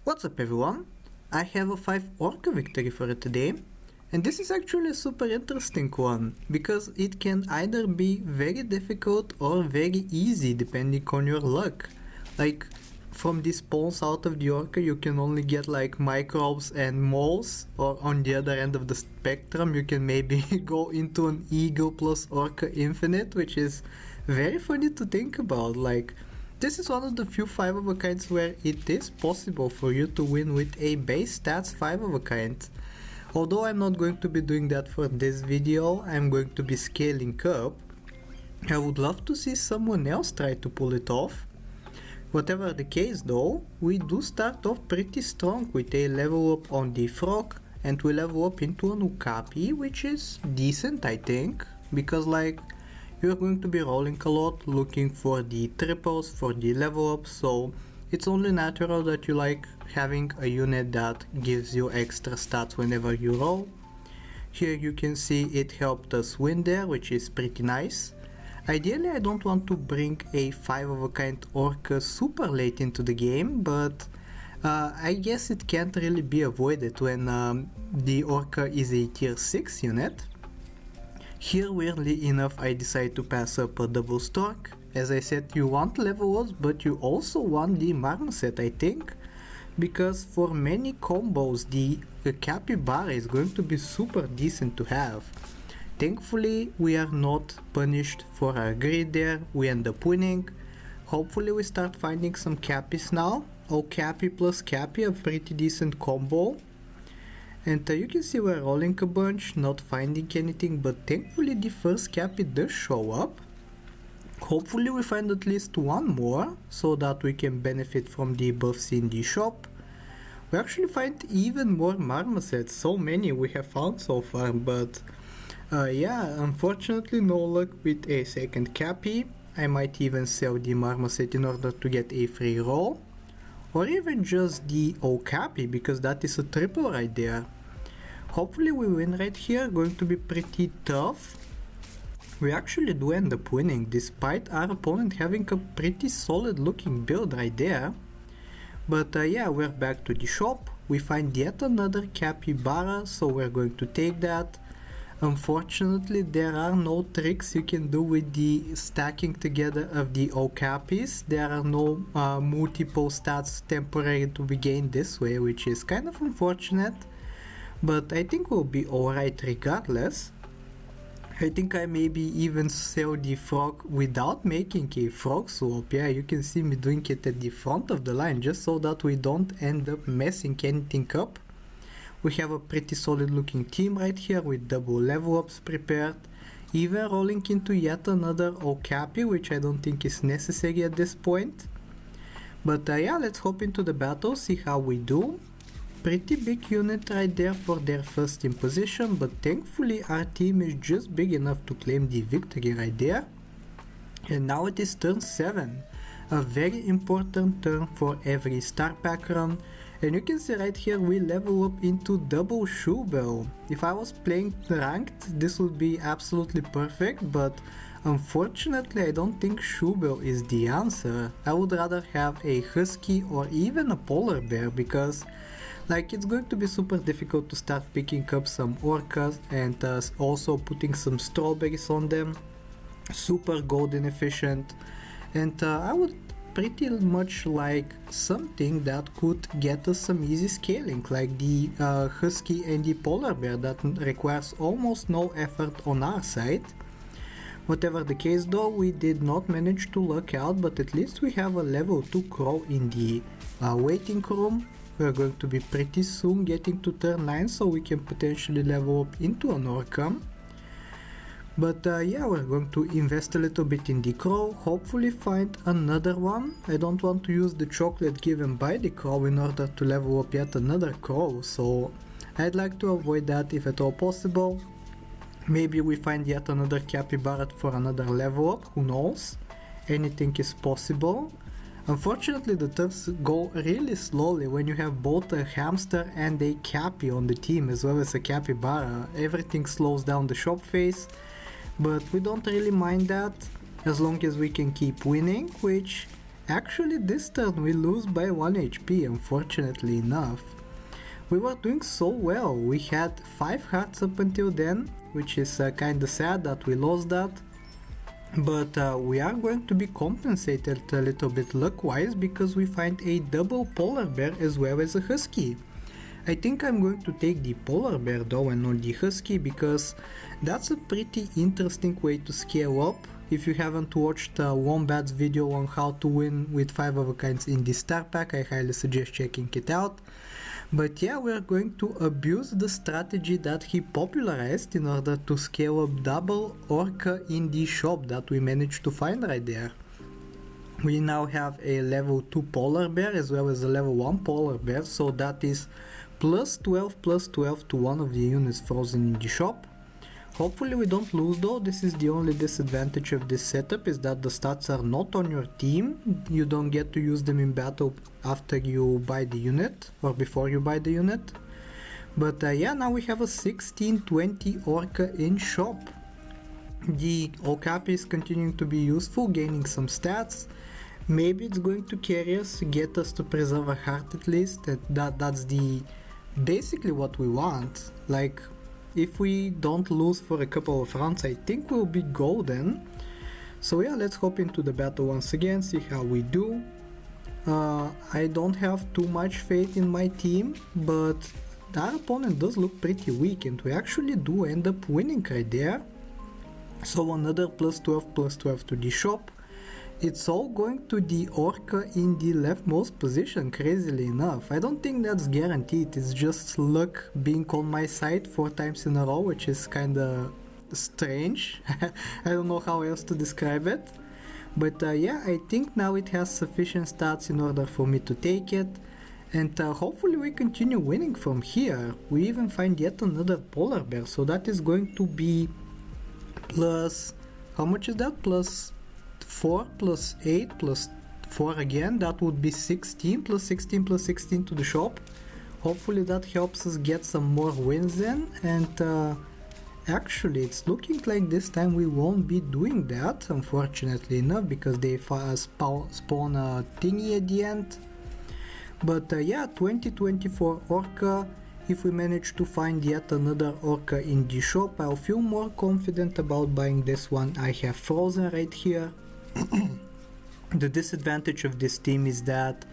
What's up everyone? I have a 5 orca victory for today, and this is actually a super interesting one because it can either be very difficult or very easy depending on your luck. Like from the spawns out of the orca you can only get like microbes and moles, or on the other end of the spectrum you can maybe go into an eagle plus orca infinite, which is very funny to think about. Like, this is one of the few 5 of a kinds where it is possible for you to win with a base stats 5 of a kind. Although I'm not going to be doing that for this video, I'm going to be scaling up. I would love to see someone else try to pull it off. Whatever the case though, we do start off pretty strong with a level up on the frog, and we level up into an okapi, which is decent I think, because like you're going to be rolling a lot, looking for the triples for the level up, so it's only natural that you like having a unit that gives you extra stats whenever you roll. Here you can see it helped us win there, which is pretty nice. Ideally I don't want to bring a 5 of a kind orca super late into the game, but I guess it can't really be avoided when the orca is a tier 6 unit. Here, weirdly enough, I decide to pass up a double stork. As I said, you want level ups, but you also want the marmoset I think, because for many combos the capybara is going to be super decent to have. Thankfully we are not punished for our greed there, we end up winning. Hopefully we start finding some cappies now. Cappy plus cappy, a pretty decent combo. And you can see we're rolling a bunch, not finding anything, but thankfully the first cappy does show up. Hopefully we find at least one more, so that we can benefit from the buffs in the shop. We actually find even more marmosets, so many we have found so far, but yeah, unfortunately no luck with a second cappy. I might even sell the marmoset in order to get a free roll, or even just the okapi, because that is a triple right there. Hopefully we win right here, going to be pretty tough. We actually do end up winning, despite our opponent having a pretty solid looking build right there. But yeah, we're back to the shop. We find yet another capybara, so we're going to take that. Unfortunately there are no tricks you can do with the stacking together of the okapis. There are no multiple stats temporary to be gained this way, which is kind of unfortunate, but I think we'll be alright regardless. I think I maybe even sell the frog without making a frog swap. Yeah, you can see me doing it at the front of the line just so that we don't end up messing anything up. We have a pretty solid looking team right here with double level ups prepared, even rolling into yet another okapi, which I don't think is necessary at this point. But yeah, let's hop into the battle, see how we do. Pretty big unit right there for their first imposition, but thankfully our team is just big enough to claim the victory right there. And now it is turn 7, a very important turn for every star pack run. And you can see right here we level up into double shoe bell. If I was playing ranked this would be absolutely perfect, but unfortunately I don't think shoe bell is the answer. I would rather have a husky or even a polar bear, because like it's going to be super difficult to start picking up some orcas and also putting some strawberries on them. Super golden efficient, and I would pretty much like something that could get us some easy scaling, like the husky and the polar bear that requires almost no effort on our side. Whatever the case though, we did not manage to luck out, but at least we have a level 2 crow in the waiting room. We're going to be pretty soon getting to turn 9, so we can potentially level up into an orca. But yeah, we're going to invest a little bit in the crow, hopefully find another one. I don't want to use the chocolate given by the crow in order to level up yet another crow, so I'd like to avoid that if at all possible. Maybe we find yet another capybara for another level up, who knows? Anything is possible. Unfortunately the turns go really slowly when you have both a hamster and a cappy on the team, as well as a capybara. Everything slows down the shop phase, but we don't really mind that as long as we can keep winning, which Actually, this turn we lose by 1 HP, unfortunately enough. We were doing so well, we had 5 hearts up until then, which is kinda sad that we lost that. But we are going to be compensated a little bit luck-wise because we find a double polar bear as well as a husky. I think I'm going to take the polar bear though and not the husky because that's a pretty interesting way to scale up. If you haven't watched Wombat's video on how to win with 5 of a kinds in the star pack, I highly suggest checking it out. But yeah, we are going to abuse the strategy that he popularized in order to scale up double orca in the shop that we managed to find right there. We now have a level 2 polar bear as well as a level 1 polar bear, so that is plus 12 to one of the units frozen in the shop. Hopefully we don't lose though. This is the only disadvantage of this setup, is that the stats are not on your team. You don't get to use them in battle after you buy the unit or before you buy the unit. But yeah, now we have a 1620 orca in shop. The okapi is continuing to be useful, gaining some stats. Maybe it's going to carry us, get us to preserve a heart at least. That's basically what we want. Like, if we don't lose for a couple of rounds, I think we'll be golden. So yeah, let's hop into the battle once again, see how we do. I don't have too much faith in my team, but our opponent does look pretty weak and we actually do end up winning right there. So another plus 12 to the shop. It's all going to the orca in the leftmost position, crazily enough. I don't think that's guaranteed, it's just luck being on my side 4 times in a row, which is kinda strange. I don't know how else to describe it. But yeah, I think now it has sufficient stats in order for me to take it. And hopefully we continue winning from here. We even find yet another polar bear, so that is going to be plus... how much is that? Plus 4 plus 8 plus 4 again, that would be 16 plus 16 plus 16 to the shop. Hopefully that helps us get some more wins in, and actually it's looking like this time we won't be doing that, unfortunately enough, because they spawn a thingy at the end. But yeah, 2024 orca. If we manage to find yet another orca in the shop, I'll feel more confident about buying this one. I have frozen right here. The disadvantage of this team is that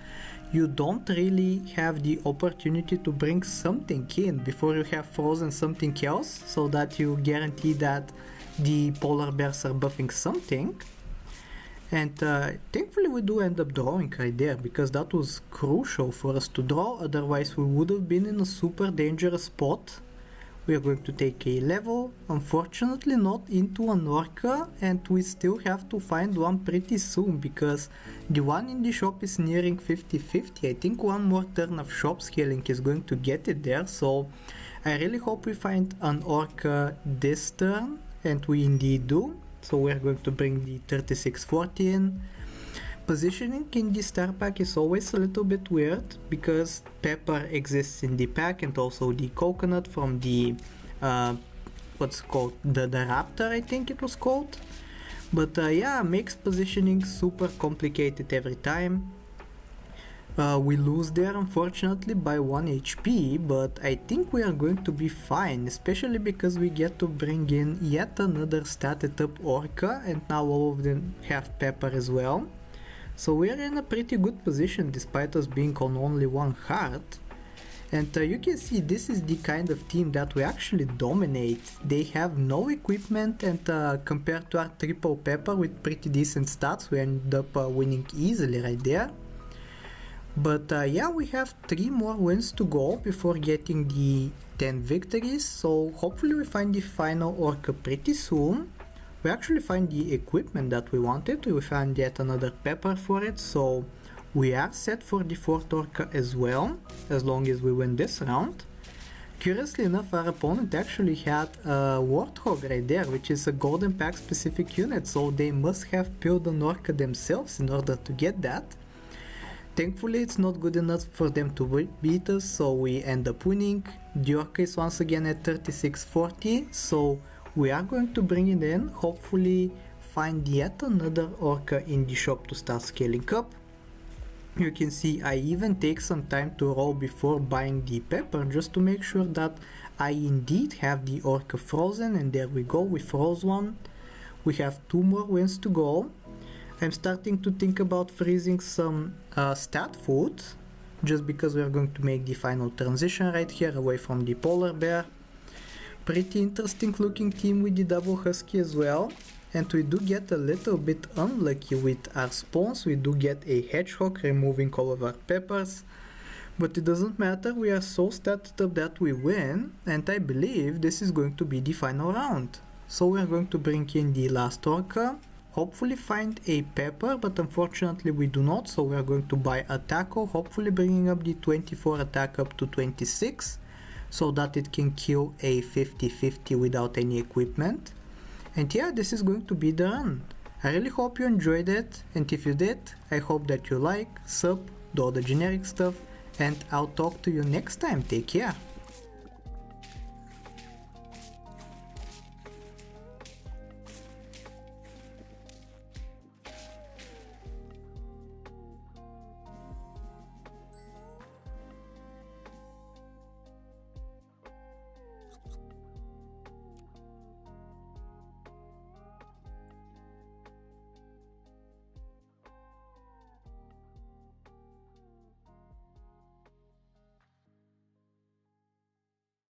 you don't really have the opportunity to bring something in before you have frozen something else, so that you guarantee that the polar bears are buffing something. And thankfully we do end up drawing right there, because that was crucial for us to draw, otherwise we would have been in a super dangerous spot. We are going to take a level, unfortunately not into an orca, and we still have to find one pretty soon, because the one in the shop is nearing 50-50. I think one more turn of shop scaling is going to get it there, so I really hope we find an orca this turn, and we indeed do. So we are going to bring the 3640 in. Positioning in the star pack is always a little bit weird, because pepper exists in the pack and also the coconut from the what's it called, the raptor, I think it was called. But yeah, makes positioning super complicated every time. We lose there unfortunately by 1 HP, but I think we are going to be fine, especially because we get to bring in yet another statted up orca, and now all of them have pepper as well. So we are in a pretty good position despite us being on only 1 heart. And you can see this is the kind of team that we actually dominate. They have no equipment, and compared to our triple pepper with pretty decent stats, we end up winning easily right there. But yeah, we have 3 more wins to go before getting the 10 victories, so hopefully we find the final orca pretty soon. We actually find the equipment that we wanted, we found yet another pepper for it, so we are set for the 4th orca as well, as long as we win this round. Curiously enough, our opponent actually had a warthog right there, which is a golden pack specific unit, so they must have built an orca themselves in order to get that. Thankfully it's not good enough for them to beat us, so we end up winning. The orca is once again at 3640, so we are going to bring it in, hopefully find yet another orca in the shop to start scaling up. You can see I even take some time to roll before buying the pepper just to make sure that I indeed have the orca frozen, and there we go, we froze one. We have 2 more wins to go. I'm starting to think about freezing some stat food, just because we are going to make the final transition right here away from the polar bear. Pretty interesting looking team with the double husky as well. And we do get a little bit unlucky with our spawns. We do get a hedgehog removing all of our peppers. But it doesn't matter, we are so stacked up that we win. And I believe this is going to be the final round. So we are going to bring in the last orca. Hopefully find a pepper, but unfortunately we do not. So we are going to buy a taco. Hopefully bringing up the 24 attack up to 26. So that it can kill a 50-50 without any equipment. And yeah, this is going to be the run. I really hope you enjoyed it, and if you did, I hope that you like, sub, do all the generic stuff, and I'll talk to you next time. Take care.